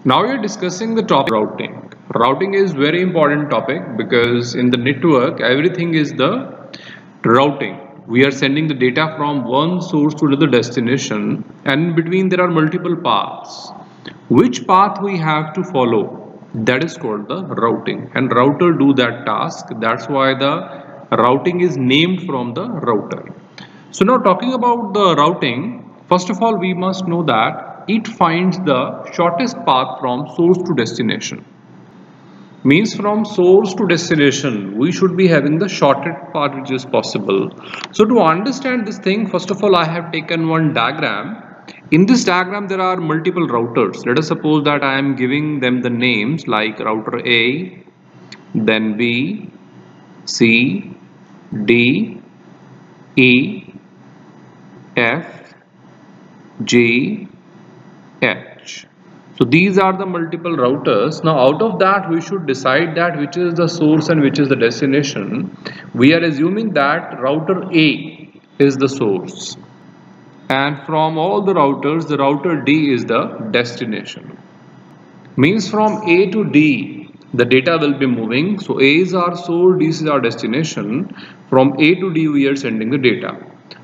Now we are discussing the topic routing. Routing is very important topic because in the network everything is the routing. We are sending the data from one source to the destination, and in between there are multiple paths. Which path we have to follow, that is called the routing, and router do that task. That's why the routing is named from the router. So now talking about the routing, first of all we must know that it finds the shortest path from source to destination. Means from source to destination we should be having the shortest path which is possible. So to understand this thing, first of all I have taken one diagram. In this diagram there are multiple routers. Let us suppose that I am giving them the names like router A, then B, C, D, E, F, G, H. So these are the multiple routers. Now out of that we should decide that which is the source and which is the destination. We are assuming that router A is the source, and from all the routers the router D is the destination. Means from A to D the data will be moving. So A is our source, D is our destination. From A to D we are sending the data.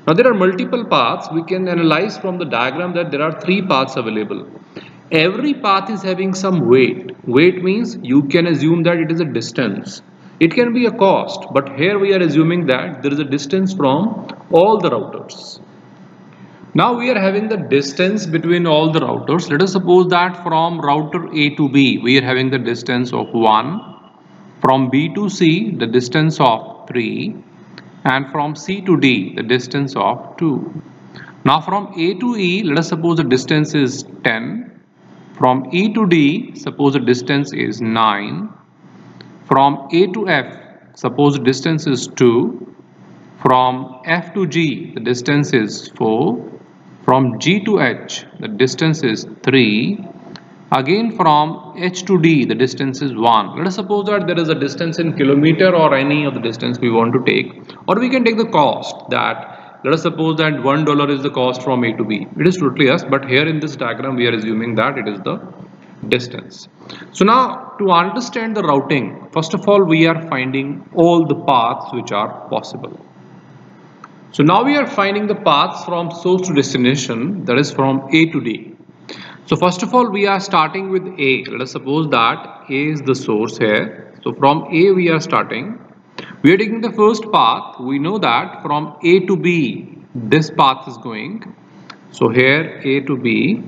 Now there are multiple paths. We can analyze from the diagram that there are three paths available. Every path is having some weight. Weight means you can assume that it is a distance. It can be a cost, but here we are assuming that there is a distance from all the routers. Now we are having the distance between all the routers. Let us suppose that from router A to B we are having the distance of 1, from B to C the distance of 3, and from C to D the distance of 2. Now from A to E let us suppose the distance is 10, from E to D suppose the distance is 9, from A to F suppose the distance is 2, from F to G the distance is 4, from G to H the distance is 3, again from H to D the distance is 1. Let us suppose that there is a distance in kilometer or any of the distance we want to take, or we can take the cost. That let us suppose that $1 is the cost from A to B. It is totally us, but here in this diagram we are assuming that it is the distance. So now to understand the routing, first of all we are finding all the paths which are possible. So now we are finding the paths from source to destination, that is from A to D. So first of all we are starting with A. Let us suppose that A is the source here. So from A we are starting. We are taking the first path. We know that from A to B this path is going. So here A to B.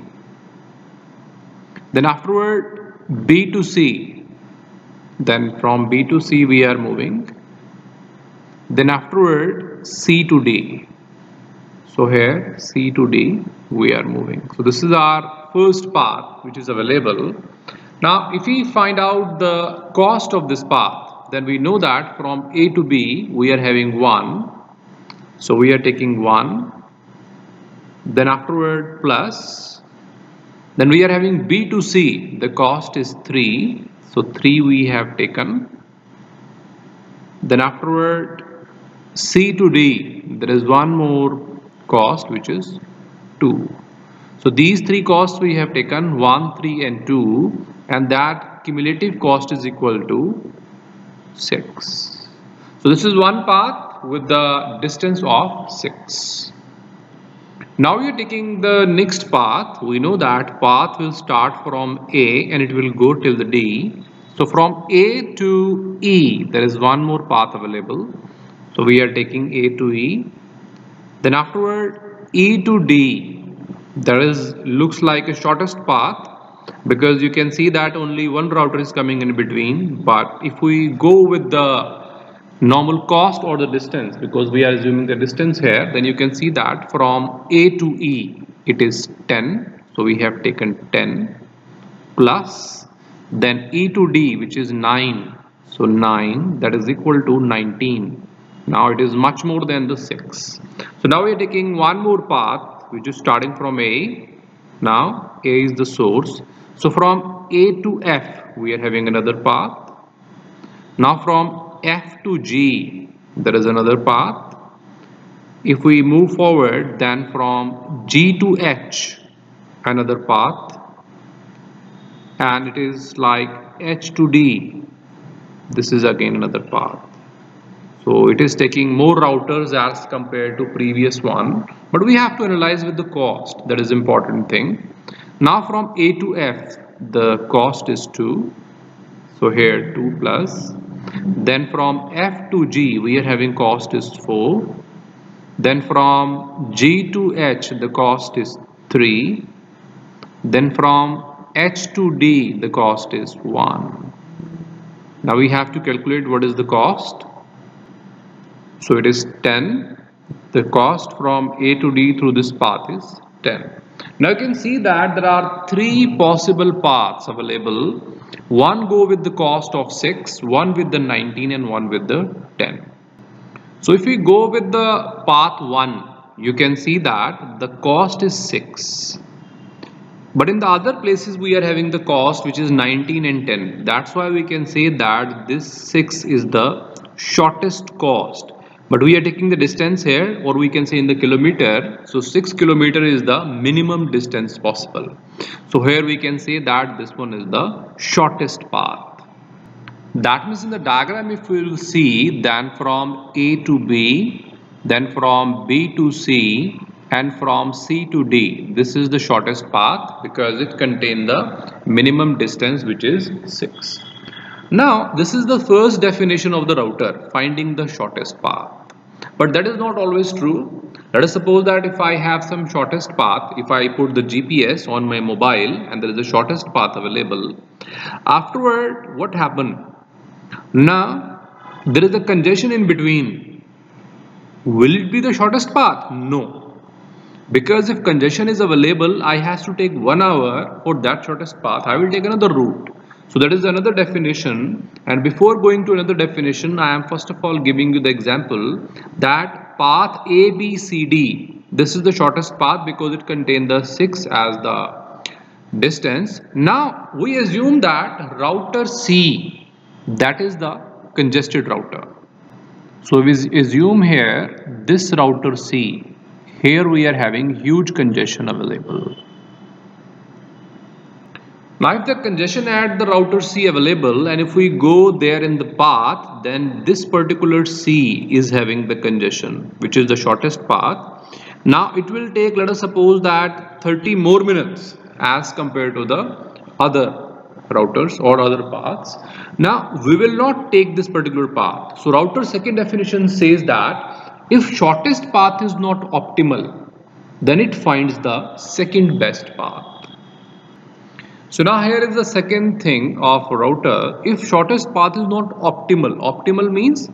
Then afterward B to C. Then from B to C we are moving. Then afterward C to D. So here C to D we are moving. So this is our first path which is available. Now if we find out the cost of this path, then we know that from A to B we are having 1. So we are taking 1. Then afterward plus. Then we are having B to C. The cost is 3. So 3 we have taken. Then afterward C to D, there is one more cost which is 2. So these three costs we have taken, 1, 3 and 2, and that cumulative cost is equal to 6. So this is one path with the distance of 6. Now we are taking the next path. We know that path will start from A and it will go till the D. So from A to E there is one more path available. So we are taking A to E. Then afterward E to D, there is looks like a shortest path because you can see that only one router is coming in between. But if we go with the normal cost or the distance, because we are assuming the distance here, then you can see that from A to E it is 10. So we have taken 10 plus then E to D which is 9. So 9, that is equal to 19. Now it is much more than the 6. So now we are taking one more path which is starting from A. Now A is the source. So from A to F we are having another path. Now from F to G there is another path. If we move forward, then from G to H another path. and it is like H to D. This is again another path. So it is taking more routers as compared to previous one, but we have to analyze with the cost. That is important thing. Now from A to F, the cost is 2. So here 2 plus. Then from F to G, we are having cost is 4. Then from G to H, the cost is 3. Then from H to D, the cost is 1. Now we have to calculate what is the cost. So it is 10. The cost from A to D through this path is 10. Now you can see that there are 3 possible paths available. One go with the cost of 6, one with the 19 and one with the 10. So if we go with the path 1, you can see that the cost is 6. But in the other places we are having the cost which is 19 and 10. That's why we can say that this 6 is the shortest cost. But we are taking the distance here, or we can say in the kilometer. So 6 kilometer is the minimum distance possible. So here we can say that this one is the shortest path. That means in the diagram, if we will see, then from A to B, then from B to C, and from C to D, this is the shortest path because it contains the minimum distance which is 6. Now this is the first definition of the router, finding the shortest path. But that is not always true. Let us suppose that if I have some shortest path, if I put the GPS on my mobile and there is a shortest path available, afterward what happened? Now there is a congestion in between. Will it be the shortest path? No. Because if congestion is available, I have to take 1 hour for that shortest path. I will take another route. So that is another definition. And before going to another definition, I am first of all giving you the example that path A, B, C, D. This is the shortest path because it contains the 6 as the distance. Now we assume that router C, that is the congested router. So we assume here this router C. Here we are having huge congestion available. Now if the congestion at the router C available, and if we go there in the path, then this particular C is having the congestion, which is the shortest path. Now it will take, let us suppose that 30 more minutes as compared to the other routers or other paths. Now we will not take this particular path. So router second definition says that if shortest path is not optimal, then it finds the second best path. So now here is the second thing of router. If shortest path is not optimal, optimal means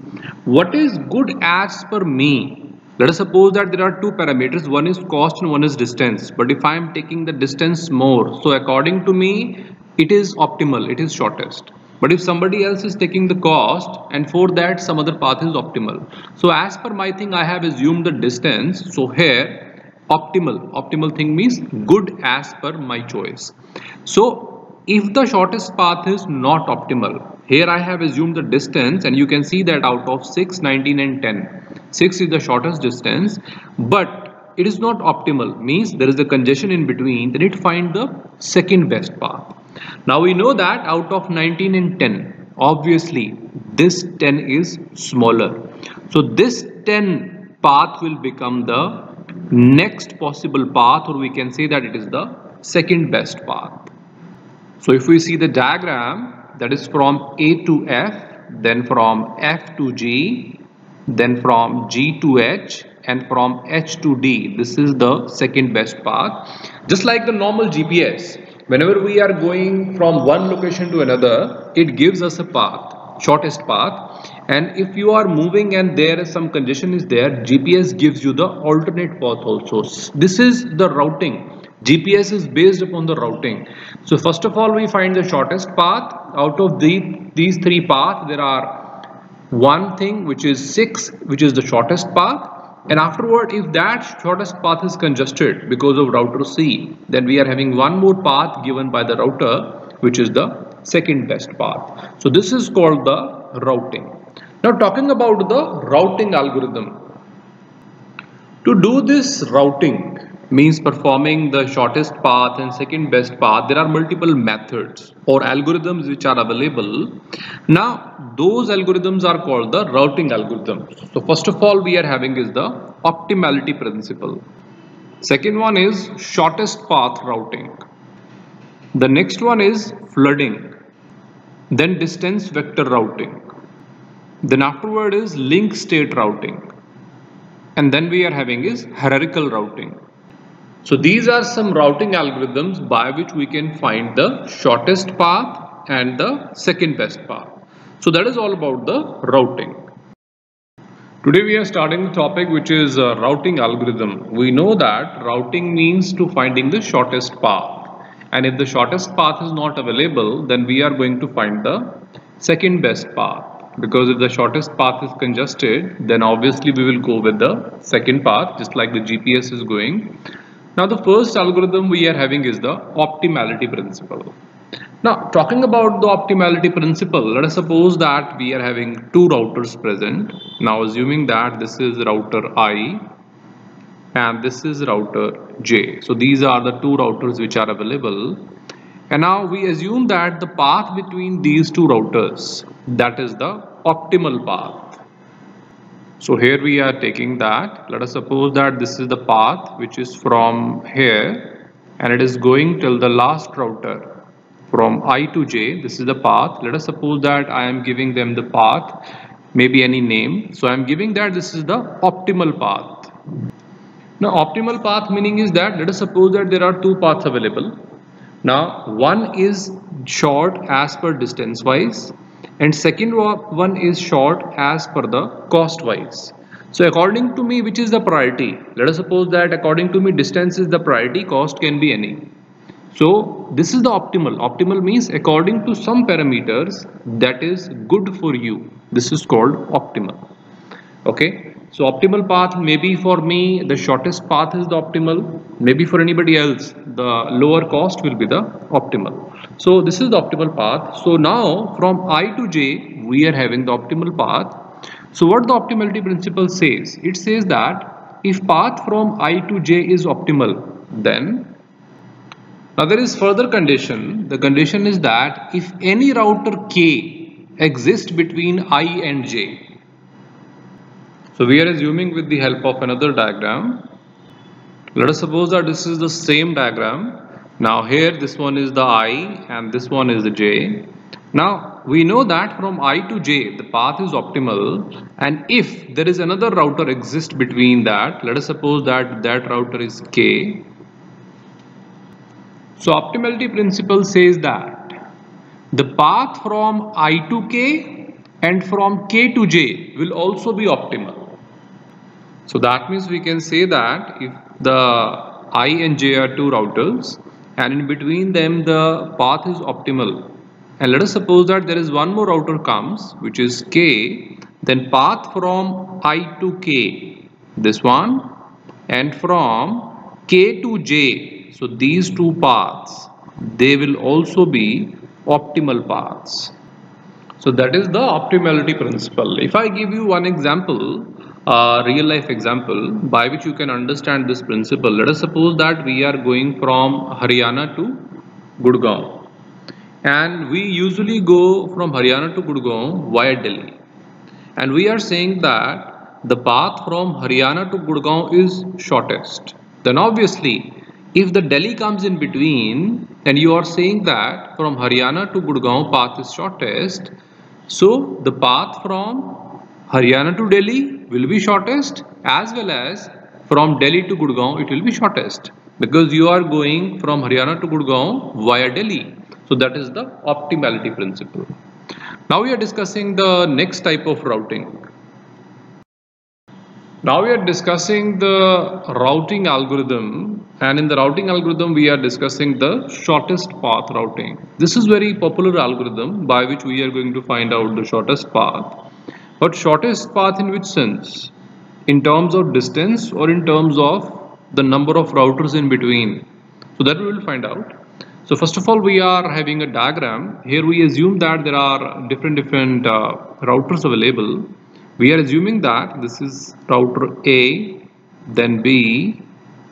what is good as per me. Let us suppose that there are 2 parameters, one is cost and one is distance. But if I am taking the distance more, so according to me, it is optimal, it is shortest. But if somebody else is taking the cost and for that some other path is optimal. So as per my thing, I have assumed the distance. So here optimal thing means good as per my choice. So if the shortest path is not optimal, here I have assumed the distance, and you can see that out of 6, 19 and 10, 6 is the shortest distance, but it is not optimal, means there is a congestion in between, then it finds the second best path. Now we know that out of 19 and 10, obviously this 10 is smaller. So this 10 path will become the next possible path, or we can say that it is the second best path. So if we see the diagram, that is from A to F, then from F to G, then from G to H, and from H to D. This is the second best path. Just like the normal GPS, whenever we are going from one location to another, it gives us a path, shortest path. And if you are moving and there is some congestion is there, GPS gives you the alternate path also. This is the routing. GPS is based upon the routing. So first of all, we find the shortest path. Out of these 3 paths, there are one thing which is 6, which is the shortest path. And afterward, if that shortest path is congested because of router C, then we are having one more path given by the router, which is the second best path. So this is called the routing. Now talking about the routing algorithm. To do this routing, means performing the shortest path and second best path. There are multiple methods or algorithms which are available. Now those algorithms are called the routing algorithms. So first of all we are having is the optimality principle. Second one is shortest path routing. The next one is flooding. Then distance vector routing. Then afterward is link state routing. And then we are having is hierarchical routing. So these are some routing algorithms by which we can find the shortest path and the second best path. So that is all about the routing. Today we are starting the topic which is routing algorithm. We know that routing means to finding the shortest path, and if the shortest path is not available, then we are going to find the second best path, because if the shortest path is congested, then obviously we will go with the second path, just like the GPS is going. Now the first algorithm we are having is the optimality principle. Now talking about the optimality principle, let us suppose that we are having two routers present. Now assuming that this is router I and this is router J. So these are the two routers which are available. And now we assume that the path between these two routers, that is the optimal path. So here we are taking that. Let us suppose that this is the path which is from here and it is going till the last router. From I to J, this is the path. Let us suppose that I am giving them the path, maybe any name. So I am giving that this is the optimal path. Now optimal path meaning is that let us suppose that there are two paths available. Now one is short as per distance wise, and second one is short as per the cost wise. So according to me, which is the priority? Let us suppose that according to me distance is the priority, cost can be any. So this is the optimal. Optimal means according to some parameters that is good for you. This is called optimal. Okay. So optimal path, maybe for me the shortest path is the optimal. Maybe for anybody else the lower cost will be the optimal. So this is the optimal path. So now from I to J we are having the optimal path. So what the optimality principle says? It says that if path from I to J is optimal, then now there is further condition. The condition is that if any router K exists between I and J. So we are assuming with the help of another diagram. Let us suppose that this is the same diagram. Now here this one is the I and this one is the J. Now we know that from I to J the path is optimal, and if there is another router exists between that, let us suppose that that router is K. So optimality principle says that the path from I to K and from K to J will also be optimal. So that means we can say that if the I and J are two routers and in between them the path is optimal, and let us suppose that there is one more router comes which is K, then path from I to K, this one, and from K to J, so these two paths, they will also be optimal paths. So that is the optimality principle. If I give you one example, real life example by which you can understand this principle. Let us suppose that we are going from Haryana to Gurgaon, and we usually go from Haryana to Gurgaon via Delhi, and we are saying that the path from Haryana to Gurgaon is shortest. Then obviously if the Delhi comes in between and you are saying that from Haryana to Gurgaon path is shortest, so the path from Haryana to Delhi will be shortest, as well as from Delhi to Gurgaon it will be shortest, because you are going from Haryana to Gurgaon via Delhi. So that is the optimality principle. Now we are discussing the next type of routing. Now we are discussing the routing algorithm, and in the routing algorithm we are discussing the shortest path routing. This is very popular algorithm by which we are going to find out the shortest path. But shortest path in which sense? In terms of distance or in terms of the number of routers in between? So that we will find out. So first of all we are having a diagram. Here we assume that there are different routers available. We are assuming that this is router A, then B,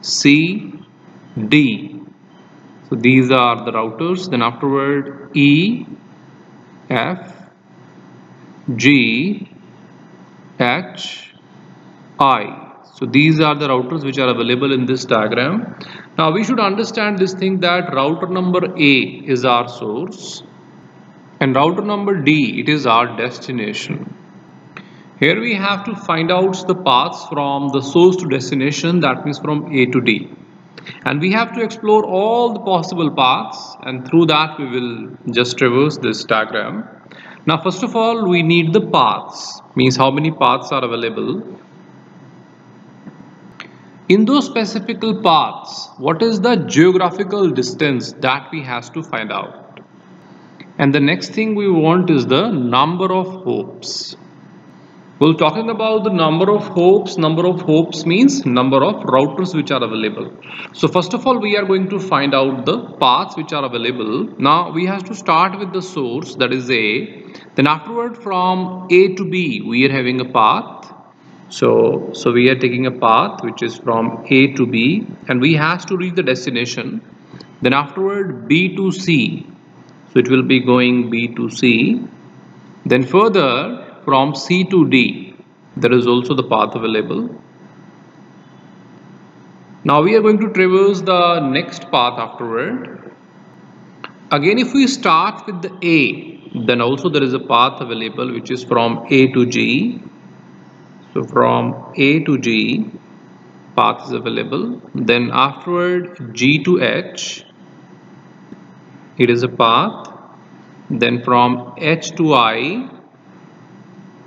C, D. So these are the routers. Then afterward E, F, G, H, I. So these are the routers which are available in this diagram. Now we should understand this thing that router number A is our source and router number D, it is our destination. Here we have to find out the paths from the source to destination, that means from A to D. And we have to explore all the possible paths, and through that we will just traverse this diagram. Now first of all we need the paths, means how many paths are available. In those specific paths, what is the geographical distance that we have to find out? And the next thing we want is the number of hops. Well, talking about the number of hops means number of routers which are available. So first of all, we are going to find out the paths which are available. Now we have to start with the source, that is A. Then afterward from A to B, we are having a path. So we are taking a path which is from A to B, and we have to reach the destination. Then afterward B to C. So it will be going B to C. Then further from C to D, there is also the path available. Now we are going to traverse the next path afterward. Again, if we start with the A, then also there is a path available which is from A to G. So from A to G, path is available. Then afterward G to H, it is a path. Then from H to I,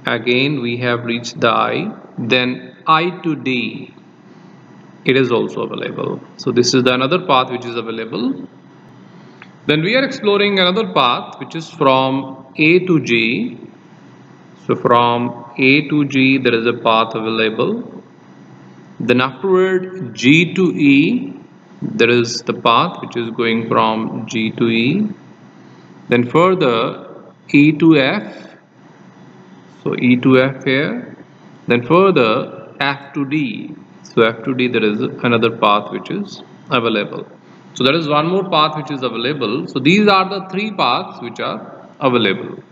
again we have reached the I. Then I to D, it is also available. So this is the another path which is available. Then we are exploring another path which is from A to G. So from A to G there is a path available. Then afterward G to E, there is the path which is going from G to E. Then further E to F, so E to F here. Then further F to D, so F to D there is another path which is available. So there is one more path which is available. So these are the three paths which are available.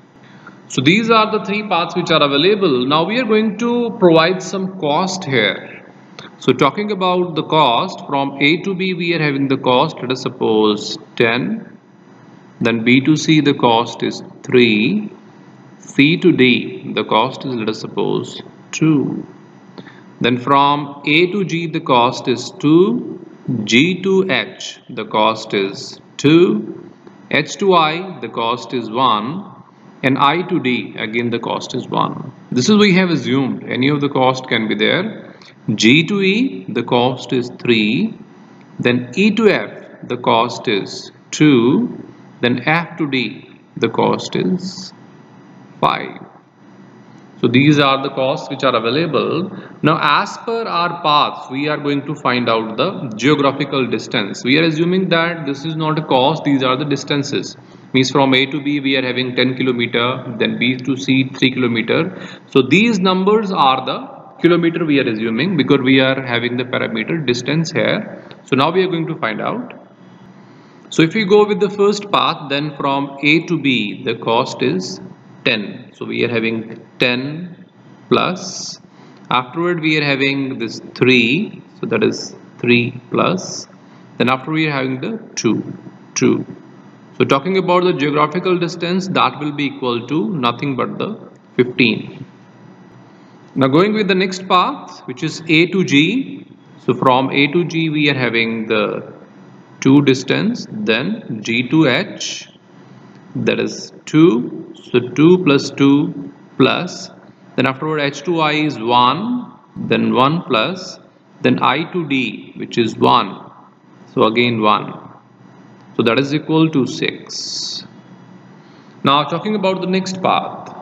So these are the three paths which are available. Now we are going to provide some cost here. So talking about the cost, from A to B we are having the cost, let us suppose 10. Then B to C the cost is 3. C to D the cost is, let us suppose, 2. Then from A to G the cost is 2. G to H the cost is 2. H to I the cost is 1. And I to D, again the cost is 1. This is we have assumed any of the cost can be there. G to E, the cost is 3. Then E to F, the cost is 2. Then F to D, the cost is 5. So these are the costs which are available. Now as per our paths, we are going to find out the geographical distance. We are assuming that this is not a cost, these are the distances. Means from A to B we are having 10 kilometer, then B to C 3 kilometer. So these numbers are the kilometer we are assuming because we are having the parameter distance here. So now we are going to find out. So if we go with the first path, then from A to B the cost is 10. So we are having 10 plus. Afterward we are having this 3. So that is 3 plus. Then after we are having the 2. So talking about the geographical distance, that will be equal to nothing but the 15. Now going with the next path, which is A to G. So from A to G we are having the 2 distance. Then G to H, that is 2. So 2 plus 2 plus. Then afterward H to I is 1. Then 1 plus. Then I to D, which is 1. So again 1. So that is equal to 6. Now talking about the next path.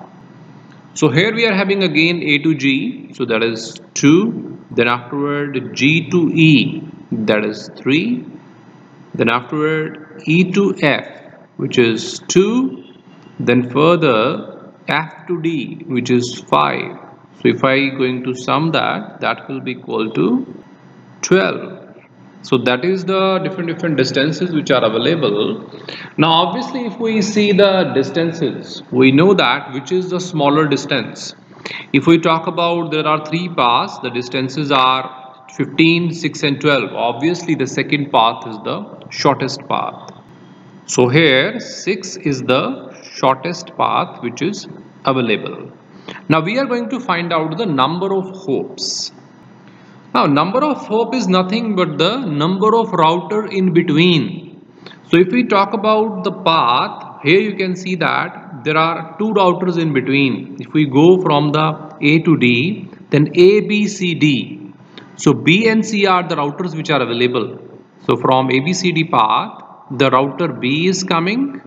So here we are having again A to G. So that is 2. Then afterward G to E, that is 3. Then afterward E to F, which is 2. Then further F to D, which is 5. So if I going to sum that, that will be equal to 12. So that is the different distances which are available. Now obviously if we see the distances, we know that which is the smaller distance. If we talk about there are three paths, the distances are 15, 6 and 12. Obviously the second path is the shortest path. So here 6 is the shortest path which is available. Now we are going to find out the number of hopes. Now number of hop is nothing but the number of router in between. So if we talk about the path, here you can see that there are two routers in between. If we go from the A to D, then A, B, C, D. So B and C are the routers which are available. So from A, B, C, D path, the router B is coming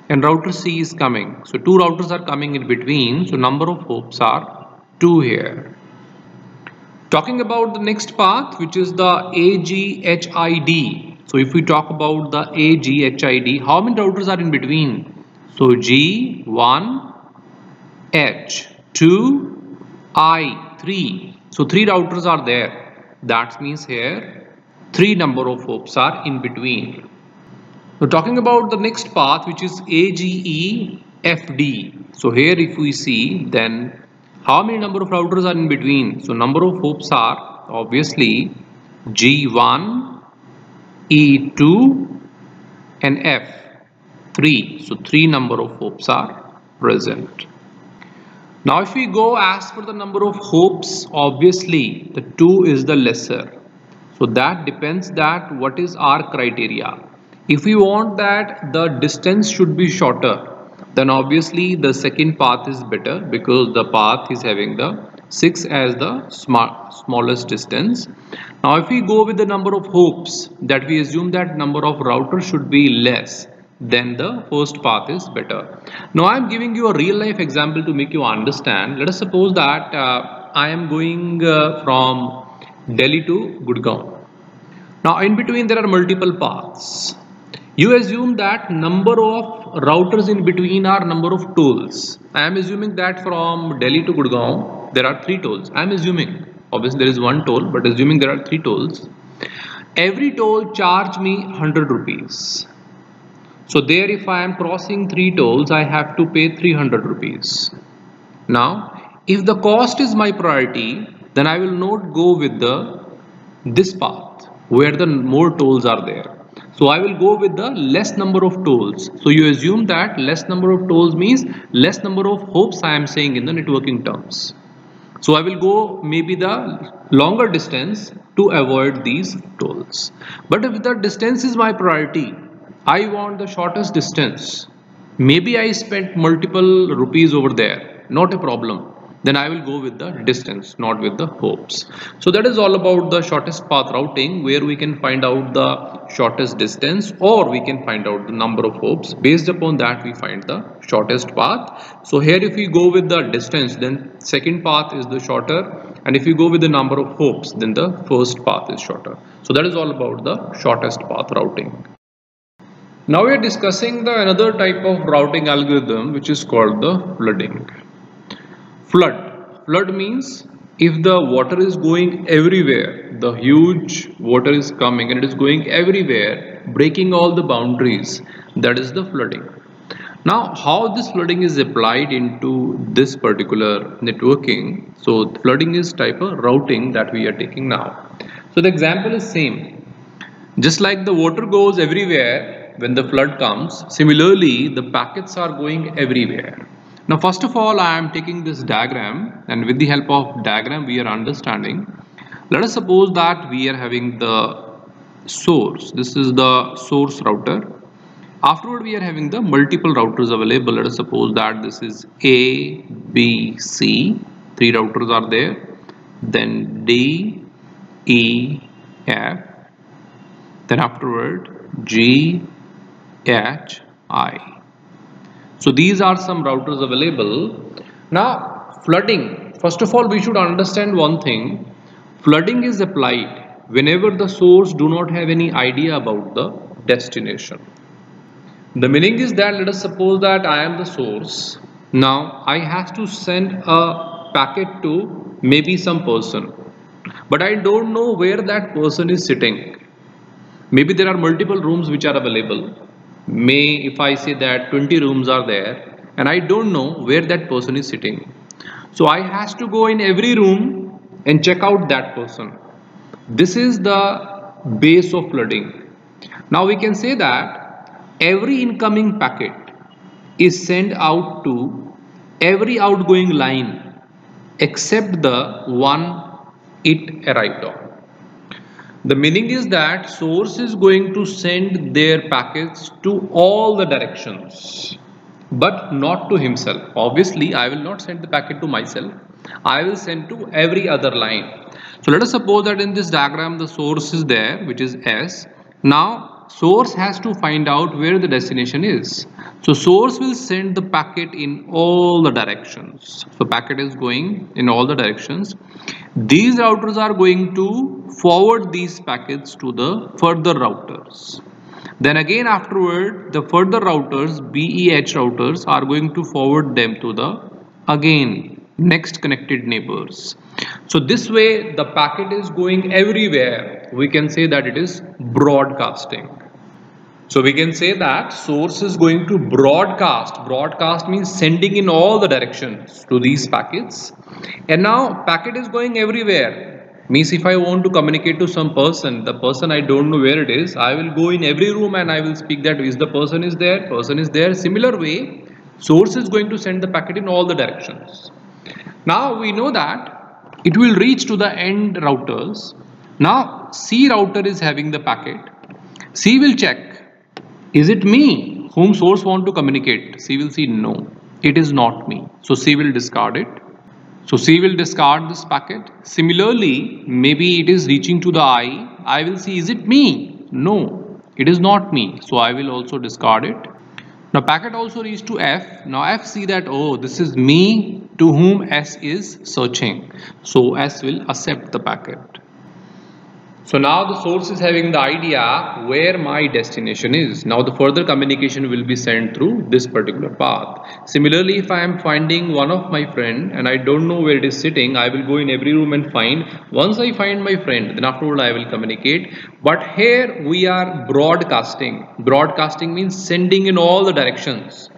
and router C is coming. So two routers are coming in between. So number of hops are 2 here. Talking about the next path, which is the AGHID. So if we talk about the AGHID, how many routers are in between? So G1, H, 2, I, 3. So 3 routers are there. That means here 3 number of hops are in between. So talking about the next path, which is AGEFD. So here if we see, then how many number of routers are in between? So number of hops are obviously G1, E2 and F3. So 3 number of hops are present. Now if we go as for the number of hops, obviously the 2 is the lesser. So that depends that what is our criteria. If we want that the distance should be shorter, then obviously the second path is better because the path is having the 6 as the smallest distance. Now if we go with the number of hops, that we assume that number of routers should be less, then the first path is better. Now I am giving you a real life example to make you understand. Let us suppose that I am going from Delhi to Gurgaon. Now in between there are multiple paths. You assume that number of routers in between are number of tolls. I am assuming that from Delhi to Gurgaon there are 3 tolls. I am assuming, obviously there is one toll, but assuming there are 3 tolls. Every toll charge me 100 rupees. So there if I am crossing 3 tolls, I have to pay 300 rupees. Now if the cost is my priority, then I will not go with this path where the more tolls are there. So I will go with the less number of tolls. So you assume that less number of tolls means less number of hops, I am saying in the networking terms. So I will go maybe the longer distance to avoid these tolls. But if the distance is my priority, I want the shortest distance. Maybe I spent multiple rupees over there, not a problem. Then I will go with the distance, not with the hops. So that is all about the shortest path routing, where we can find out the shortest distance or we can find out the number of hops. Based upon that we find the shortest path. So here if we go with the distance, then second path is the shorter, and if you go with the number of hops, then the first path is shorter. So that is all about the shortest path routing. Now we are discussing the another type of routing algorithm, which is called the flooding. Flood means if the water is going everywhere, the huge water is coming and it is going everywhere, breaking all the boundaries, that is the flooding. Now how this flooding is applied into this particular networking? So flooding is type of routing that we are taking now. So the example is same. Just like the water goes everywhere when the flood comes, similarly the packets are going everywhere. Now first of all I am taking this diagram, and with the help of diagram we are understanding. Let us suppose that we are having the source. This is the source router. Afterward we are having the multiple routers available. Let us suppose that this is A, B, C. 3 routers are there. Then D, E, F. Then afterward G, H, I. So these are some routers available. Now flooding, first of all we should understand one thing. Flooding is applied whenever the source do not have any idea about the destination. The meaning is that let us suppose that I am the source. Now I have to send a packet to maybe some person, but I don't know where that person is sitting. Maybe there are multiple rooms which are available. If I say that 20 rooms are there and I don't know where that person is sitting, so I has to go in every room and check out that person. This is the base of flooding. Now we can say that every incoming packet is sent out to every outgoing line except the one it arrived on. The meaning is that source is going to send their packets to all the directions, but not to himself. Obviously, I will not send the packet to myself. I will send to every other line. So let us suppose that in this diagram the source is there, which is S. Now source has to find out where the destination is. So source will send the packet in all the directions. So packet is going in all the directions. These routers are going to forward these packets to the further routers. Then again afterward, the further routers, BEH routers, are going to forward them to the again next connected neighbors. So this way the packet is going everywhere. We can say that it is broadcasting. So we can say that source is going to broadcast. Broadcast means sending in all the directions to these packets. And now packet is going everywhere. Means if I want to communicate to some person, the person I don't know where it is, I will go in every room and I will speak that is the person is there, person is there. Similar way, source is going to send the packet in all the directions. Now we know that it will reach to the end routers. Now C router is having the packet. C will check. Is it me whom source want to communicate? C will see no, it is not me. So C will discard it. So C will discard this packet. Similarly, maybe it is reaching to the I. I will see, is it me? No, it is not me. So I will also discard it. Now packet also reached to F. Now F see that, oh, this is me to whom S is searching. So S will accept the packet. So now the source is having the idea where my destination is. Now the further communication will be sent through this particular path. Similarly, if I am finding one of my friend and I don't know where it is sitting, I will go in every room and find. Once I find my friend, then afterward I will communicate. But here we are broadcasting. Broadcasting means sending in all the directions.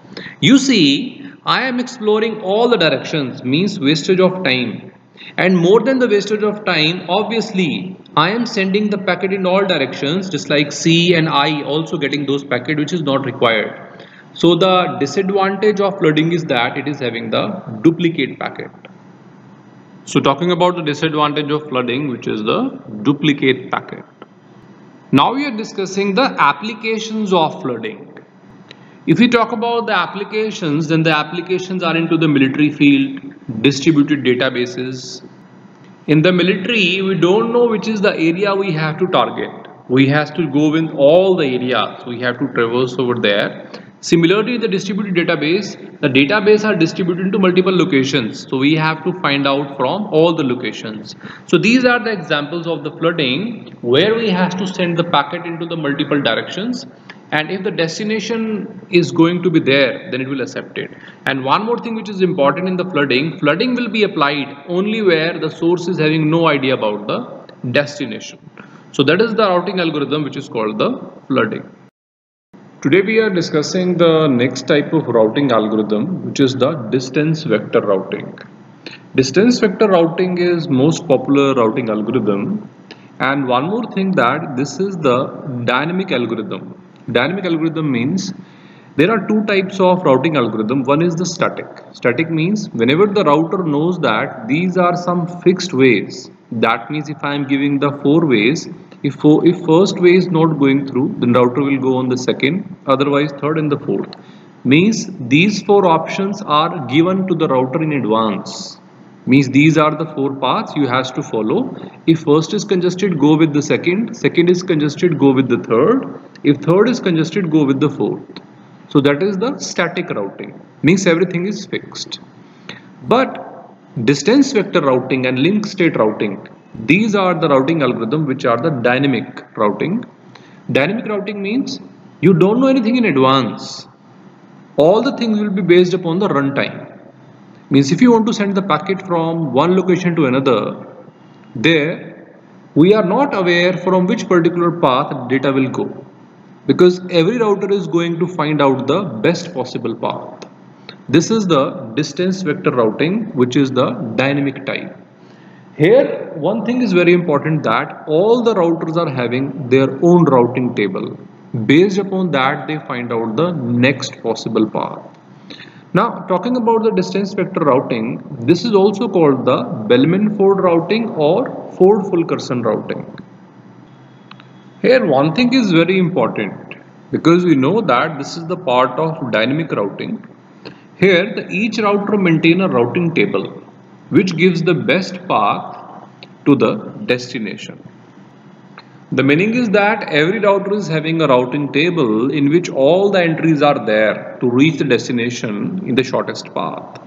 You see, I am exploring all the directions, means wastage of time. And more than the wastage of time, obviously I am sending the packet in all directions, just like C and I also getting those packets which is not required. So the disadvantage of flooding is that it is having the duplicate packet. So talking about the disadvantage of flooding, which is the duplicate packet. Now we are discussing the applications of flooding. If we talk about the applications, then the applications are into the military field, distributed databases. In the military, we don't know which is the area we have to target. We have to go in all the areas. We have to traverse over there. Similarly, the distributed database, the database are distributed into multiple locations. So we have to find out from all the locations. So these are the examples of the flooding where we have to send the packet into the multiple directions. And if the destination is going to be there, then it will accept it. And one more thing which is important in the flooding, flooding will be applied only where the source is having no idea about the destination. So that is the routing algorithm which is called the flooding. Today we are discussing the next type of routing algorithm, which is the distance vector routing. Distance vector routing is most popular routing algorithm. And one more thing, that this is the dynamic algorithm. Dynamic algorithm means there are two types of routing algorithm. One is the static. Static means whenever the router knows that these are some fixed ways. That means if I am giving the 4 ways, if first way is not going through, then router will go on the second, otherwise third and the fourth. Means these 4 options are given to the router in advance. Means these are the 4 paths you have to follow. If first is congested, go with the second. Second is congested, go with the third. If third is congested, go with the fourth. So that is the static routing. Means everything is fixed. But distance vector routing and link state routing, these are the routing algorithm which are the dynamic routing. Dynamic routing means you don't know anything in advance. All the things will be based upon the runtime. Means if you want to send the packet from one location to another, there We are not aware from which particular path data will go, because every router is going to find out the best possible path. This is the distance vector routing, which is the dynamic type. Here, one thing is very important, that all the routers are having their own routing table. Based upon that, they find out the next possible path. Now, talking about the distance vector routing, this is also called the Bellman-Ford routing or Ford-Fulkerson routing. Here, one thing is very important, because we know that this is the part of dynamic routing. Here, each router maintains a routing table which gives the best path to the destination. The meaning is that every router is having a routing table in which all the entries are there to reach the destination in the shortest path.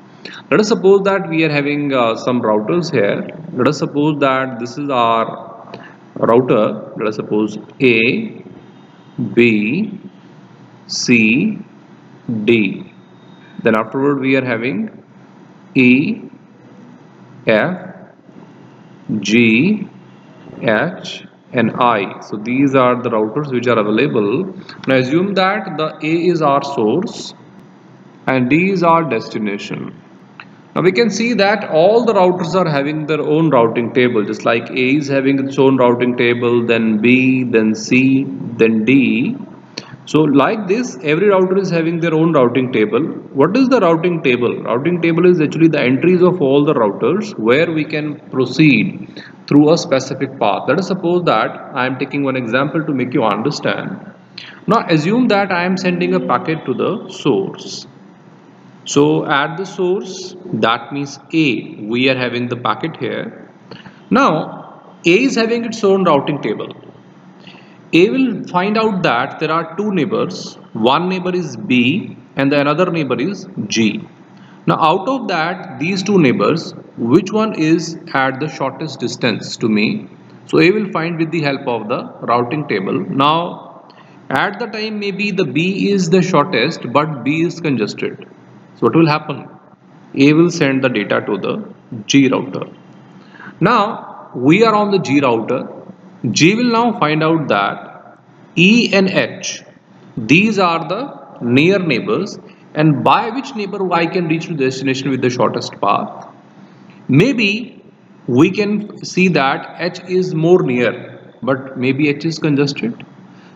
Let us suppose that we are having some routers here. Let us suppose that this is our router. Let us suppose A, B, C, D. Then afterward we are having E, F, G, H and I. So these are the routers which are available. Now assume that the A is our source and D is our destination. Now we can see that all the routers are having their own routing table, just like A is having its own routing table, then B, then C, then D. So like this, every router is having their own routing table. What is the routing table? Routing table is actually the entries of all the routers where we can proceed through a specific path. Let us suppose that I am taking one example to make you understand. Now assume that I am sending a packet to the source. So at the source, that means A, we are having the packet here. Now A is having its own routing table. A will find out that there are two neighbors. One neighbor is B and the another neighbor is G. Now out of that, these two neighbors, which one is at the shortest distance to me? So A will find with the help of the routing table. Now at the time, maybe the B is the shortest, but B is congested. So what will happen? A will send the data to the G router. Now we are on the G router. G will now find out that E and H, these are the near neighbors, and by which neighbor I can reach to the destination with the shortest path. Maybe we can see that H is more near, but maybe H is congested.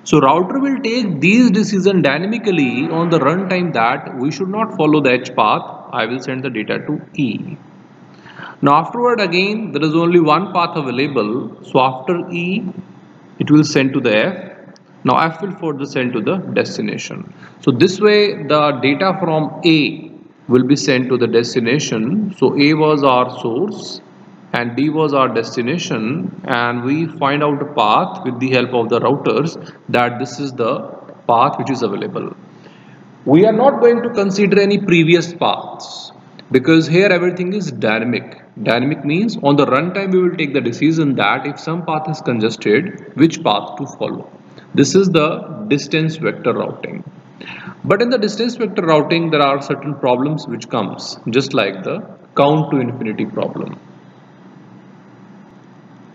So router will take these decisions dynamically on the runtime that we should not follow the H path. I will send the data to E. Now afterward again, there is only one path available. So after E, it will send to the F. Now F will further send to the destination. So this way the data from A will be sent to the destination. So A was our source and D was our destination, and we find out a path with the help of the routers that this is the path which is available. We are not going to consider any previous paths, because here everything is dynamic. Dynamic means on the runtime we will take the decision that if some path is congested, which path to follow. This is the distance vector routing. But in the distance vector routing, there are certain problems which comes, just like the count to infinity problem.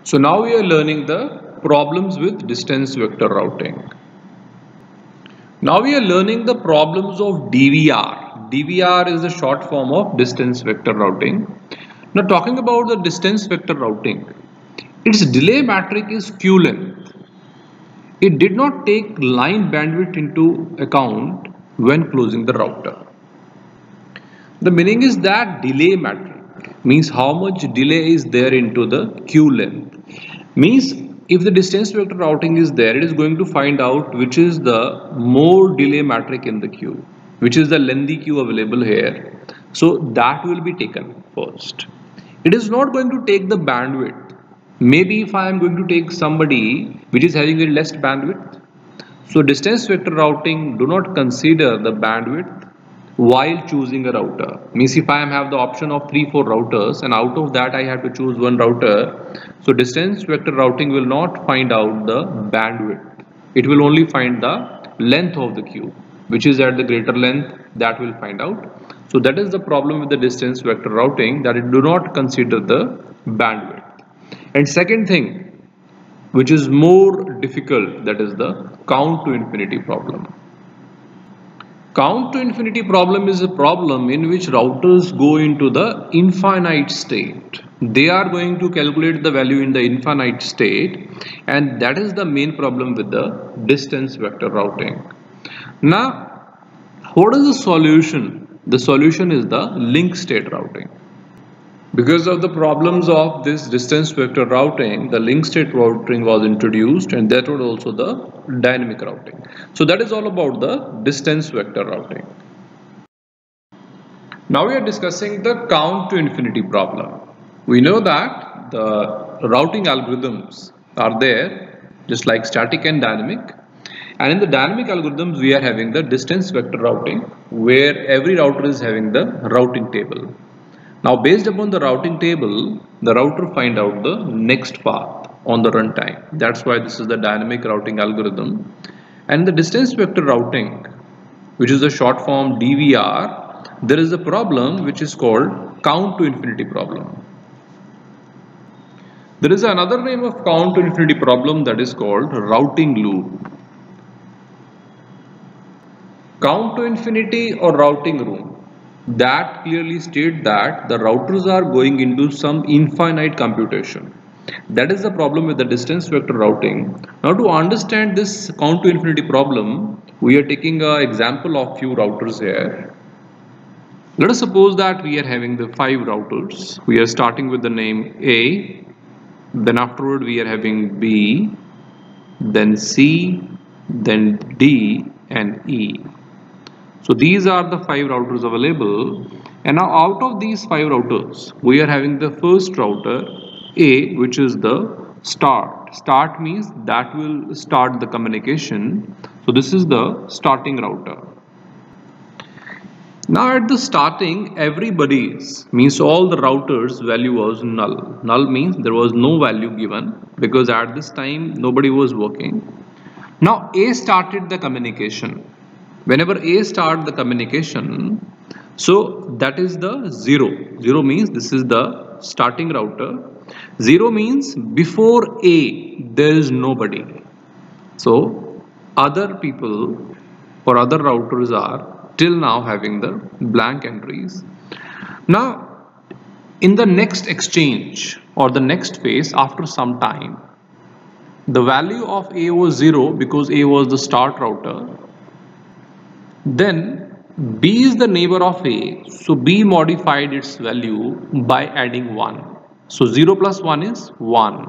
So now we are learning the problems with distance vector routing. Now we are learning the problems of DVR. DVR is the short form of distance vector routing. Now talking about the distance vector routing, its delay metric is queue length. It did not take line bandwidth into account when closing the router. The meaning is that delay metric means how much delay is there into the queue length. Means if the distance vector routing is there, it is going to find out which is the more delay metric in the queue, which is the lengthy queue available here. So that will be taken first. It is not going to take the bandwidth. Maybe if I am going to take somebody which is having very less bandwidth, so distance vector routing do not consider the bandwidth while choosing a router. Means if I have the option of 3-4 routers and out of that I have to choose one router, so distance vector routing will not find out the bandwidth. It will only find the length of the queue, which is at the greater length, that will find out. So that is the problem with the distance vector routing, that it do not consider the bandwidth. And second thing, which is more difficult, that is the count to infinity problem. Count to infinity problem is a problem in which routers go into the infinite state. They are going to calculate the value in the infinite state, and that is the main problem with the distance vector routing. Now, what is the solution? The solution is the link state routing. Because of the problems of this distance vector routing, the link state routing was introduced, and that was also the dynamic routing. So that is all about the distance vector routing. Now we are discussing the count to infinity problem. We know that the routing algorithms are there just like static and dynamic. And in the dynamic algorithms, we are having the distance vector routing, where every router is having the routing table. Now, based upon the routing table, the router find out the next path on the runtime. That's why this is the dynamic routing algorithm. And the distance vector routing, which is the short form DVR, there is a problem which is called count to infinity problem. There is another name of count to infinity problem, that is called routing loop. Count to infinity or routing loop, that clearly state that the routers are going into some infinite computation. That is the problem with the distance vector routing. Now, to understand this count to infinity problem, we are taking an example of few routers here. Let us suppose that we are having the 5 routers. We are starting with the name A, then afterward we are having B, then C, then D and E. So these are the 5 routers available, and now out of these 5 routers, we are having the first router A, which is the start. Start means that will start the communication. So this is the starting router. Now at the starting, everybody's means all the routers value was null. Null means there was no value given because at this time nobody was working. Now A started the communication. Whenever A starts the communication, so that is the 0. 0 means this is the starting router. 0 means before A there is nobody. So other people or other routers are till now having the blank entries. Now in the next exchange or the next phase after some time, the value of A was 0 because A was the start router. Then B is the neighbor of A, so B modified its value by adding 1. So 0 plus 1 is 1.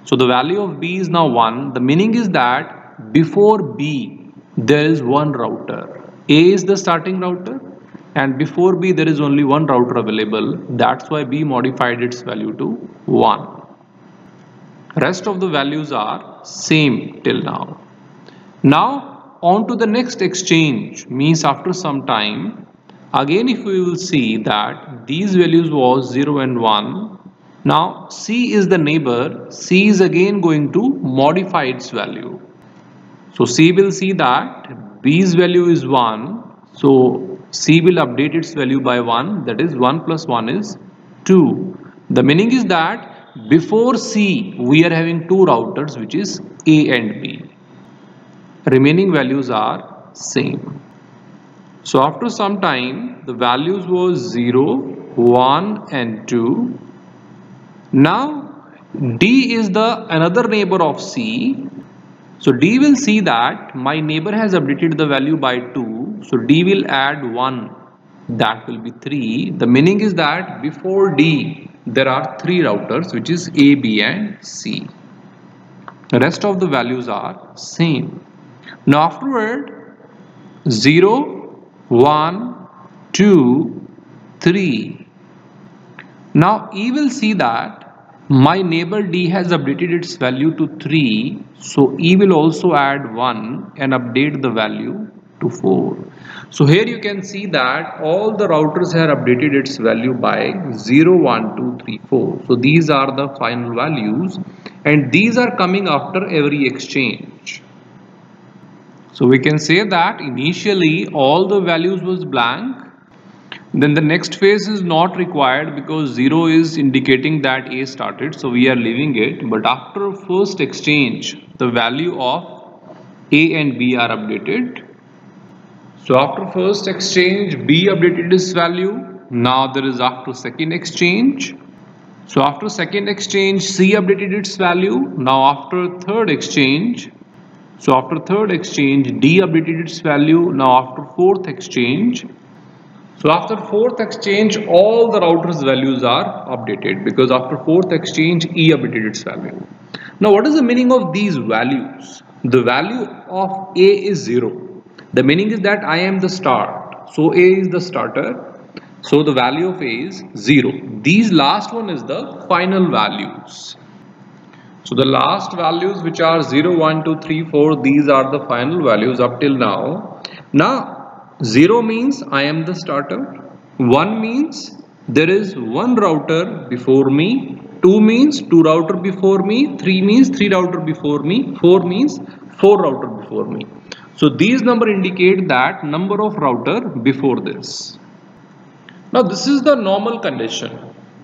So the value of B is now 1. The meaning is that before B there is one router. A is the starting router, and before B there is only one router available. That's why B modified its value to 1. Rest of the values are same till now. Now on to the next exchange, means after some time, again if we will see that these values was 0 and 1. Now C is the neighbor, C is again going to modify its value. So C will see that B's value is 1, so C will update its value by 1, that is 1 plus 1 is 2. The meaning is that before C we are having 2 routers, which is A and B. Remaining values are same. So after some time the values was 0, 1 and 2. Now D is the another neighbor of C. So D will see that my neighbor has updated the value by 2. So D will add 1, that will be 3. The meaning is that before D there are 3 routers, which is A, B and C. The rest of the values are same. Now afterward 0, 1, 2, 3. Now E will see that my neighbor D has updated its value to 3. So E will also add 1 and update the value to 4. So here you can see that all the routers have updated its value by 0, 1, 2, 3, 4. So these are the final values, and these are coming after every exchange. So we can say that initially all the values was blank. Then the next phase is not required because 0 is indicating that A started, so we are leaving it. But after first exchange, the value of A and B are updated. So after first exchange, B updated its value. Now there is after second exchange. So after second exchange, C updated its value. Now after third exchange, D updated its value. Now after fourth exchange, so after fourth exchange, all the routers values are updated because after fourth exchange, E updated its value. Now what is the meaning of these values? The value of A is 0. The meaning is that I am the start. So A is the starter. So the value of A is 0. These last one is the final values. So the last values which are 0, 1, 2, 3, 4, these are the final values up till now. Now 0 means I am the starter. 1 means there is one router before me. 2 means 2 router before me. 3 means 3 router before me. 4 means 4 router before me. So these number indicate that number of router before this. Now this is the normal condition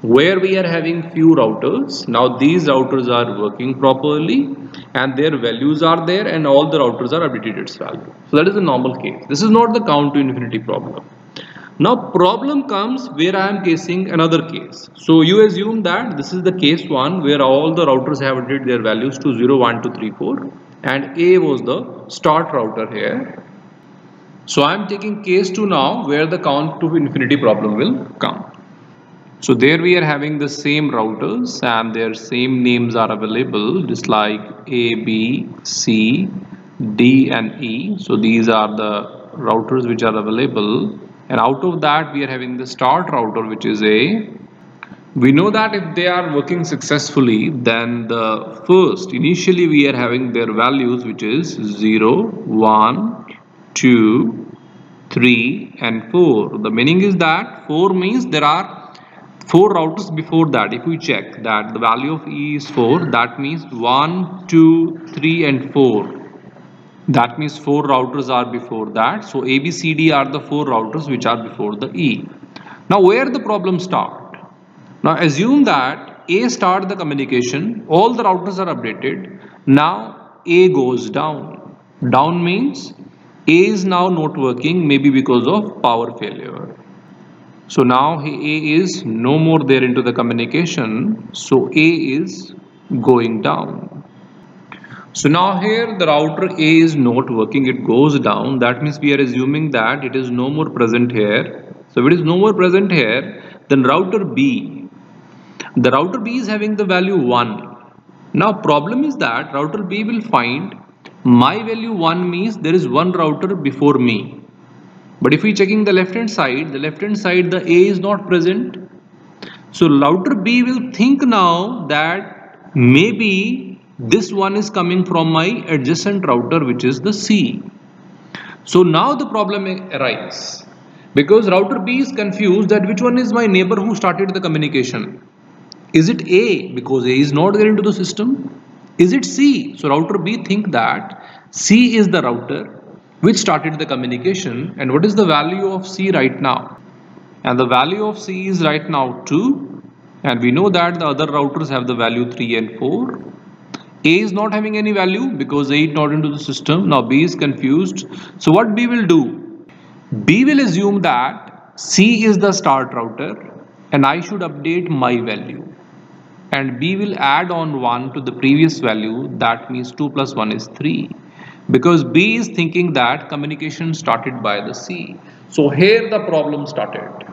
where we are having few routers. Now these routers are working properly and their values are there and all the routers are updated its value. So that is the normal case. This is not the count to infinity problem. Now problem comes where I am casing another case. So you assume that this is the case 1 where all the routers have updated their values to 0, 1, 2, 3, 4 and A was the start router here. So I am taking case 2 now where the count to infinity problem will come. So there we are having the same routers and their same names are available just like A, B, C, D and E. So these are the routers which are available and out of that we are having the start router which is A. We know that if they are working successfully then the first initially we are having their values which is 0, 1, 2, 3 and 4. The meaning is that 4 means there are 4 routers before that. If we check that the value of E is 4, that means 1, 2, 3 and 4. That means 4 routers are before that. So A, B, C, D are the 4 routers which are before the E. Now where the problem start? Now assume that A start the communication, all the routers are updated. Now A goes down. Down means A is now not working, maybe because of power failure. So now A is no more there into the communication. So A is going down. So now here the router A is not working, it goes down. That means we are assuming that it is no more present here. So if it is no more present here, then router B. The router B is having the value 1. Now problem is that router B will find my value 1 means there is one router before me. But if we checking the left hand side the A is not present. So router B will think now that maybe this one is coming from my adjacent router which is the C. So now the problem arises because router B is confused that which one is my neighbor who started the communication. Is it A because A is not there into the system? Is it C? So router B think that C is the router which started the communication. And what is the value of C right now? And the value of C is right now 2 and we know that the other routers have the value 3 and 4. A is not having any value because A is not into the system. Now B is confused. So what B will do? B will assume that C is the start router and I should update my value. And B will add on 1 to the previous value, that means 2 plus 1 is 3. Because B is thinking that communication started by the C. So here the problem started.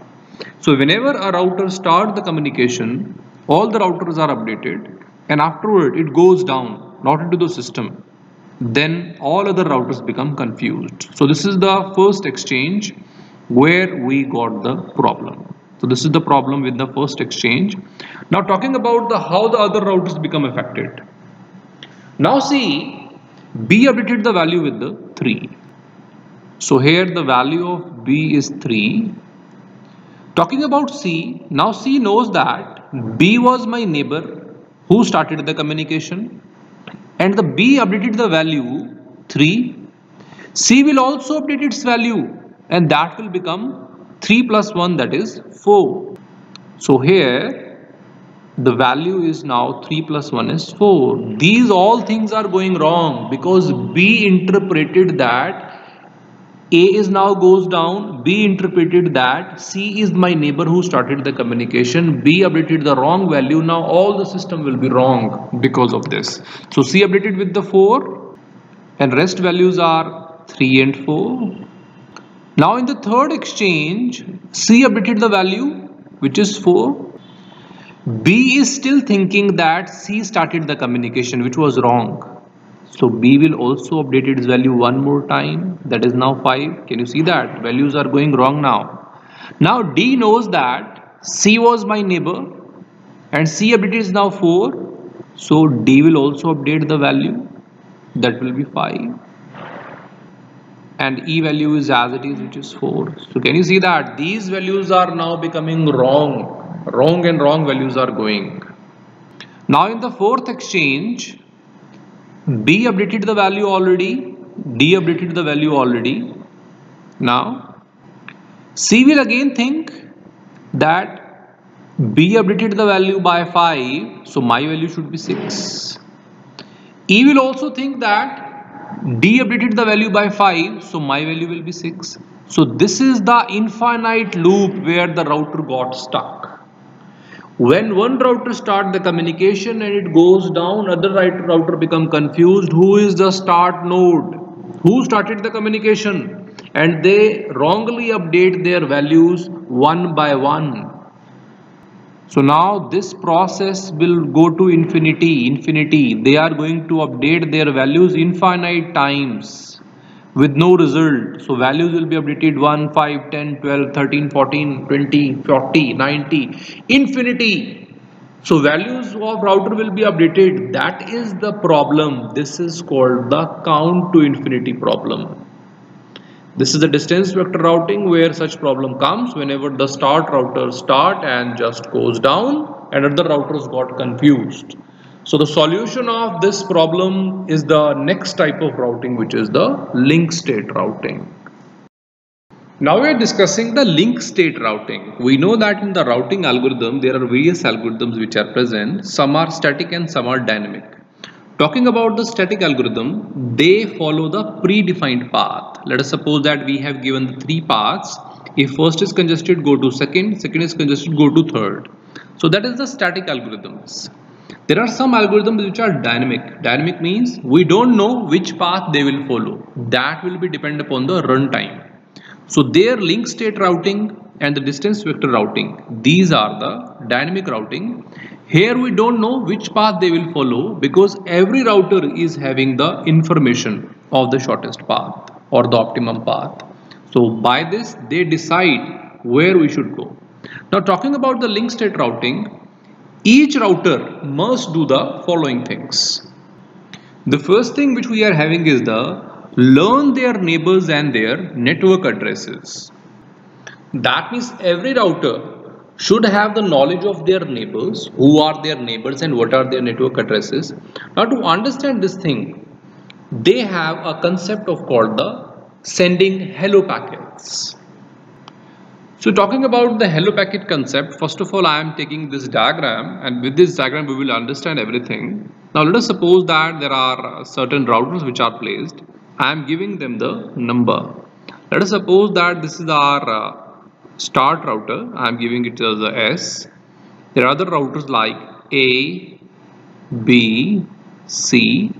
So whenever a router starts the communication, all the routers are updated and afterward it goes down, not into the system. Then all other routers become confused. So this is the first exchange where we got the problem. So this is the problem with the first exchange. Now talking about how the other routers become affected. Now see, B updated the value with the 3. So here the value of B is 3. Talking about C, now C knows that B was my neighbor who started the communication and the B updated the value 3. C will also update its value and that will become 3 plus 1, that is 4. So here the value is now 3 plus 1 is 4. These all things are going wrong because B interpreted that A is now goes down. B interpreted that C is my neighbor who started the communication. B updated the wrong value. Now all the system will be wrong because of this. So C updated with the 4 and rest values are 3 and 4. Now in the third exchange, C updated the value which is 4. B is still thinking that C started the communication, which was wrong. So B will also update its value one more time, that is now 5. Can you see that? Values are going wrong now. Now D knows that C was my neighbor and C update is now 4. So D will also update the value, that will be 5. And E value is as it is, which is 4. So can you see that these values are now becoming wrong? Wrong and wrong values are going. Now in the fourth exchange, B updated the value already, D updated the value already. Now C will again think that B updated the value by 5, so my value should be 6. E will also think that D updated the value by 5, so my value will be 6. So this is the infinite loop where the router got stuck. When one router starts the communication and it goes down, other router become confused. Who is the start node? Who started the communication? And they wrongly update their values one by one. So now this process will go to infinity. They are going to update their values infinite times with no result. So values will be updated 1, 5, 10, 12, 13, 14, 20, 40, 90, infinity. So values of router will be updated. That is the problem. This is called the count to infinity problem. This is the distance vector routing where such problem comes whenever the start router start and just goes down and other routers got confused. So the solution of this problem is the next type of routing, which is the link state routing. Now we are discussing the link state routing. We know that in the routing algorithm there are various algorithms which are present. Some are static and some are dynamic. Talking about the static algorithm, they follow the predefined path. Let us suppose that we have given the 3 paths. If first is congested, go to second, second is congested, go to third. So that is the static algorithms. There are some algorithms which are dynamic. Dynamic means we don't know which path they will follow. That will be depend upon the runtime. So their link state routing and the distance vector routing, these are the dynamic routing. Here we don't know which path they will follow because every router is having the information of the shortest path or the optimum path. So by this they decide where we should go. Now talking about the link state routing, each router must do the following things. The first thing which we are having is the learn their neighbors and their network addresses. That means every router should have the knowledge of their neighbors, who are their neighbors and what are their network addresses. Now to understand this thing, they have a concept of called the sending hello packets. So talking about the hello packet concept, first of all I am taking this diagram, and with this diagram we will understand everything. Now let us suppose that there are certain routers which are placed. I am giving them the number. Let us suppose that this is our start router. I am giving it as a S. There are other routers like A, B, C.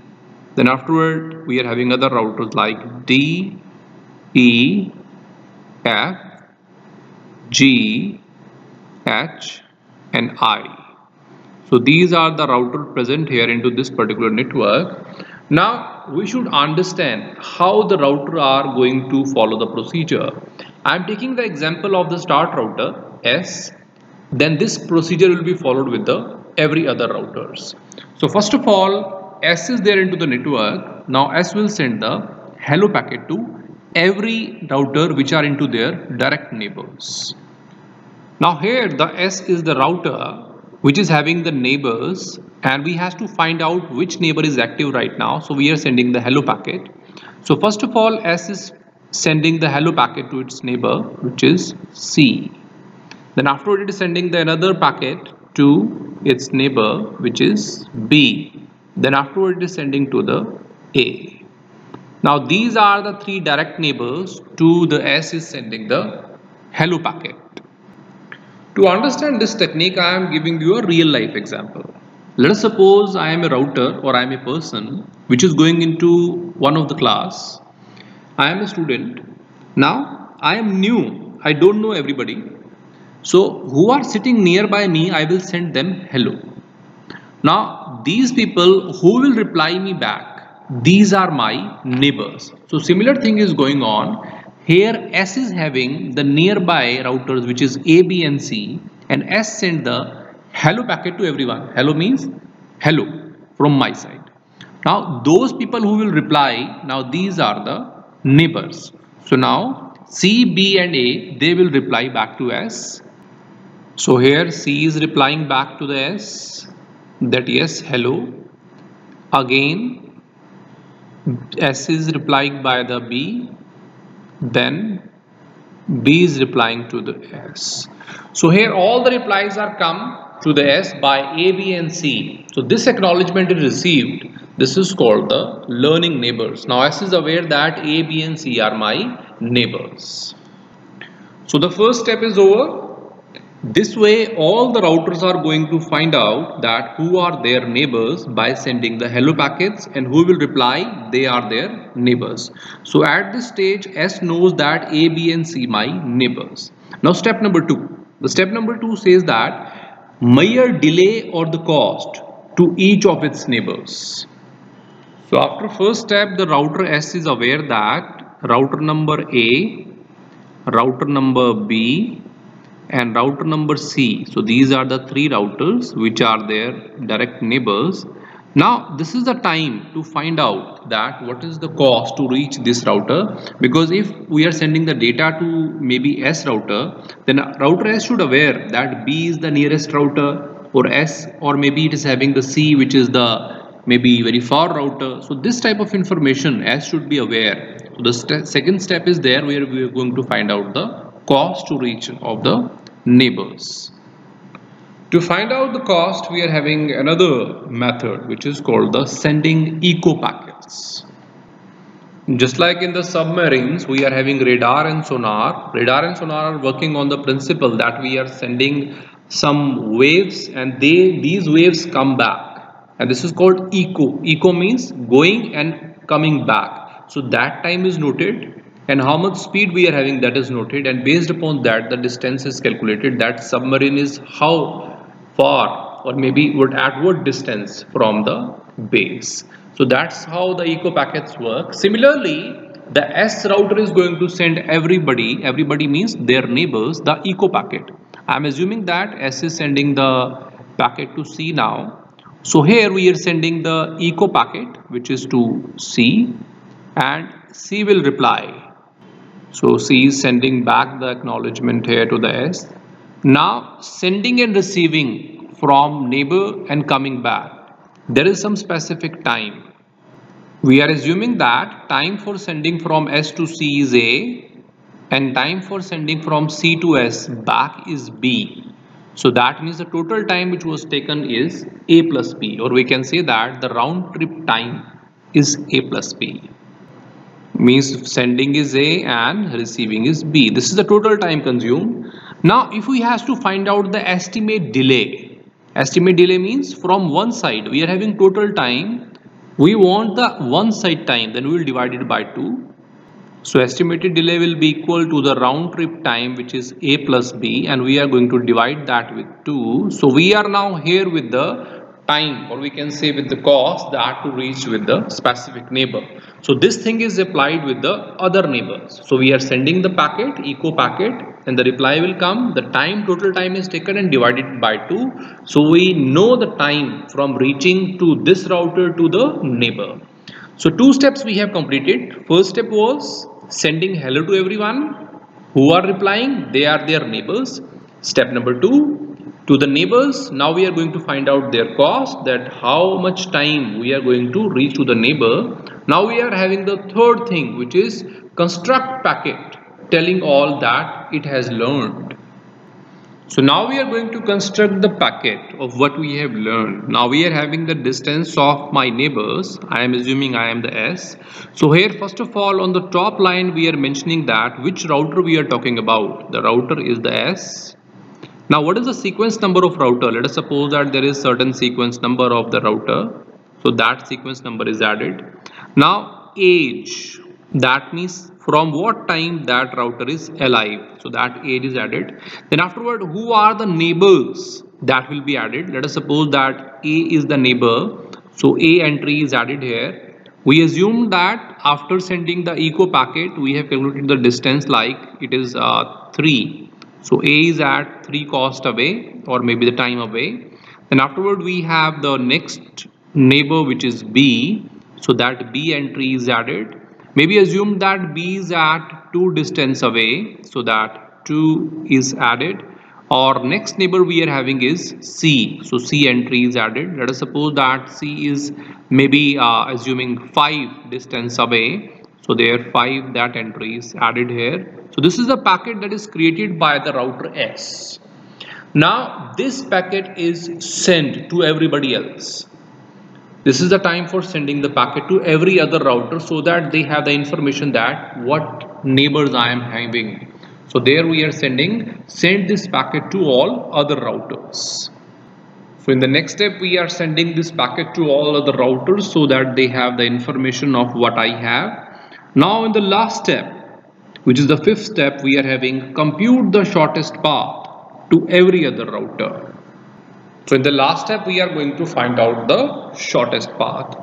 Then afterward we are having other routers like D, E, F, G, H and I. So these are the routers present here into this particular network. Now we should understand how the router are going to follow the procedure. I am taking the example of the start router S. Then this procedure will be followed with the every other routers. So first of all, S is there into the network. Now S will send the hello packet to every router which are into their direct neighbors. Now here the S is the router which is having the neighbors, and we have to find out which neighbor is active right now. So we are sending the hello packet. So first of all, S is sending the hello packet to its neighbor, which is C. Then afterward it is sending the another packet to its neighbor, which is B. Then afterward it is sending to the A. Now these are the three direct neighbors to the S is sending the hello packet. To understand this technique, I am giving you a real life example. Let us suppose I am a router or I am a person which is going into one of the class. I am a student. Now I am new. I don't know everybody. So who are sitting nearby me, I will send them hello. Now these people who will reply me back, these are my neighbors. So similar thing is going on. Here S is having the nearby routers, which is A, B and C, and S send the hello packet to everyone. Hello means hello from my side. Now those people who will reply, now these are the neighbors. So now C, B and A, they will reply back to S. So here C is replying back to the S that yes, hello. Again S is replying by the B, then B is replying to the S. So here all the replies are come to the S by A, B and C. So this acknowledgement is received. This is called the learning neighbors. Now S is aware that A, B and C are my neighbors. So the first step is over. This way all the routers are going to find out that who are their neighbors by sending the hello packets, and who will reply they are their neighbors. So at this stage S knows that A, B and C my neighbors. Now step number 2. The step number 2 says that measure delay or the cost to each of its neighbors. So after first step, the router S is aware that router number A, router number B and router number C. So these are the three routers which are their direct neighbors. Now this is the time to find out that what is the cost to reach this router, because if we are sending the data to maybe S router, then router S should aware that B is the nearest router, or S, or maybe it is having the C which is the maybe very far router. So this type of information S should be aware. So the second step is there where we are going to find out the cost to reach of the neighbors. To find out the cost, we are having another method which is called the sending echo packets. Just like in the submarines, we are having radar and sonar. Radar and sonar are working on the principle that we are sending some waves, and these waves come back, and this is called echo. Echo means going and coming back. So that time is noted, and how much speed we are having, that is noted, and based upon that the distance is calculated, that submarine is how far or maybe at what distance from the base. So that's how the echo packets work. Similarly, the S router is going to send everybody means their neighbors, the echo packet. I'm assuming that S is sending the packet to C now. So here we are sending the echo packet which is to C, and C will reply. So C is sending back the acknowledgement here to the S. Now sending and receiving from neighbor and coming back, there is some specific time. We are assuming that time for sending from S to C is A, and time for sending from C to S back is B. So that means the total time which was taken is A plus B, or we can say that the round trip time is A plus B. Means sending is A and receiving is B. This is the total time consumed. Now if we have to find out the estimate delay means from one side we are having total time, we want the one side time, then we will divide it by 2. So estimated delay will be equal to the round trip time which is A plus B, and we are going to divide that with 2. So we are now here with the time, or we can say with the cost that to reach with the specific neighbor. So this thing is applied with the other neighbors. So we are sending the packet, echo packet, and the reply will come. The time, total time is taken and divided by 2. So we know the time from reaching to this router to the neighbor. So 2 steps we have completed. First step was sending hello to everyone. Who are replying? They are their neighbors. Step number 2, to the neighbors, now we are going to find out their cost, that how much time we are going to reach to the neighbor. Now we are having the third thing, which is construct packet, telling all that it has learned. So now we are going to construct the packet of what we have learned. Now we are having the distance of my neighbors. I am assuming I am the S. So here first of all on the top line we are mentioning that which router we are talking about. The router is the S. Now what is the sequence number of router? Let us suppose that there is certain sequence number of the router. So that sequence number is added. Now age, that means from what time that router is alive. So that age is added. Then afterward, who are the neighbors? That will be added. Let us suppose that A is the neighbor. So A entry is added here. We assume that after sending the echo packet, we have calculated the distance like it is 3. So A is at 3 cost away or maybe the time away. Then afterward we have the next neighbor which is B. So that B entry is added. Maybe assume that B is at 2 distance away. So that 2 is added. Or next neighbor we are having is C. So C entry is added. Let us suppose that C is maybe assuming 5 distance away. So there 5 that entry is added here. So this is the packet that is created by the router S. Now this packet is sent to everybody else. This is the time for sending the packet to every other router so that they have the information that what neighbors I am having. So there we are send this packet to all other routers. So in the next step we are sending this packet to all other routers so that they have the information of what I have. Now in the last step, which is the fifth step, we are having compute the shortest path to every other router. So in the last step we are going to find out the shortest path.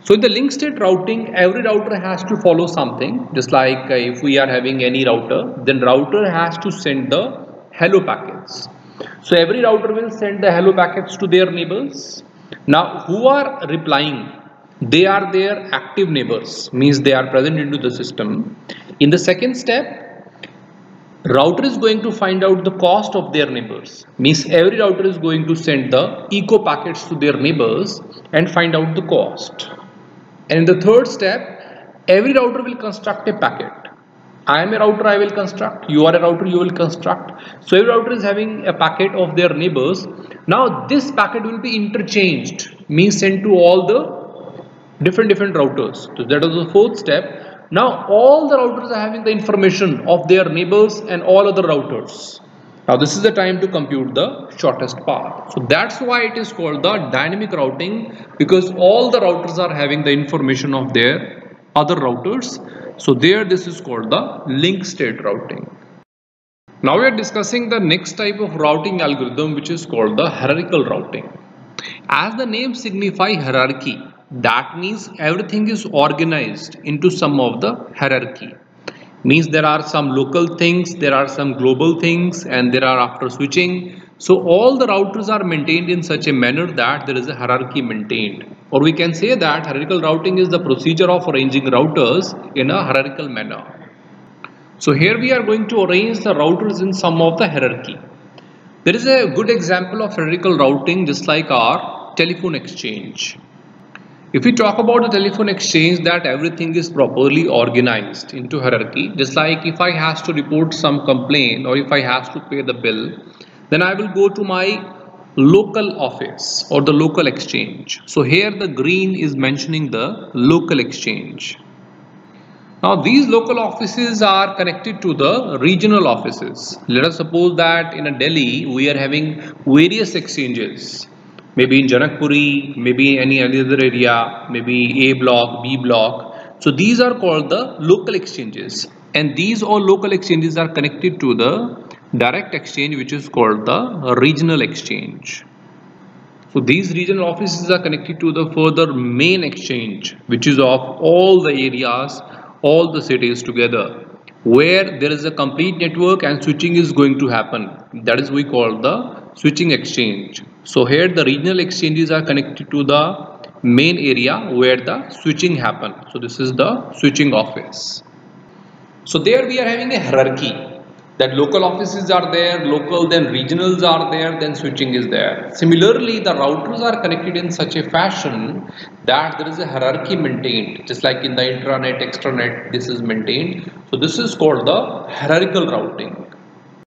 So in the link state routing, every router has to follow something. Just like if we are having any router, then router has to send the hello packets. So every router will send the hello packets to their neighbors. Now who are replying? They are their active neighbors, means they are present into the system. In the second step, router is going to find out the cost of their neighbors, means every router is going to send the echo packets to their neighbors and find out the cost. And in the third step, every router will construct a packet. I am a router, I will construct. You are a router, you will construct. So every router is having a packet of their neighbors. Now this packet will be interchanged, means sent to all the different routers. So that is the fourth step. Now all the routers are having the information of their neighbors and all other routers. Now this is the time to compute the shortest path. So that's why it is called the dynamic routing, because all the routers are having the information of their other routers. So there this is called the link state routing. Now we are discussing the next type of routing algorithm, which is called the hierarchical routing. As the name signify hierarchy, that means everything is organized into some of the hierarchy. Means there are some local things, there are some global things, and there are after switching. So all the routers are maintained in such a manner that there is a hierarchy maintained. Or we can say that hierarchical routing is the procedure of arranging routers in a hierarchical manner. So here we are going to arrange the routers in some of the hierarchy. There is a good example of hierarchical routing just like our telephone exchange. If we talk about the telephone exchange, that everything is properly organized into hierarchy. Just like if I have to report some complaint or if I have to pay the bill, then I will go to my local office or the local exchange. So here the green is mentioning the local exchange. Now these local offices are connected to the regional offices. Let us suppose that in a Delhi we are having various exchanges. Maybe in Janakpuri, maybe any other area, maybe A block, B block. So these are called the local exchanges, and these all local exchanges are connected to the direct exchange, which is called the regional exchange. So these regional offices are connected to the further main exchange, which is of all the areas, all the cities together, where there is a complete network and switching is going to happen. That is we call the switching exchange. So here the regional exchanges are connected to the main area where the switching happen. So this is the switching office. So there we are having a hierarchy. That local offices are there, local, then regionals are there, then switching is there. Similarly, the routers are connected in such a fashion that there is a hierarchy maintained, just like in the intranet, extranet, this is maintained. So this is called the hierarchical routing.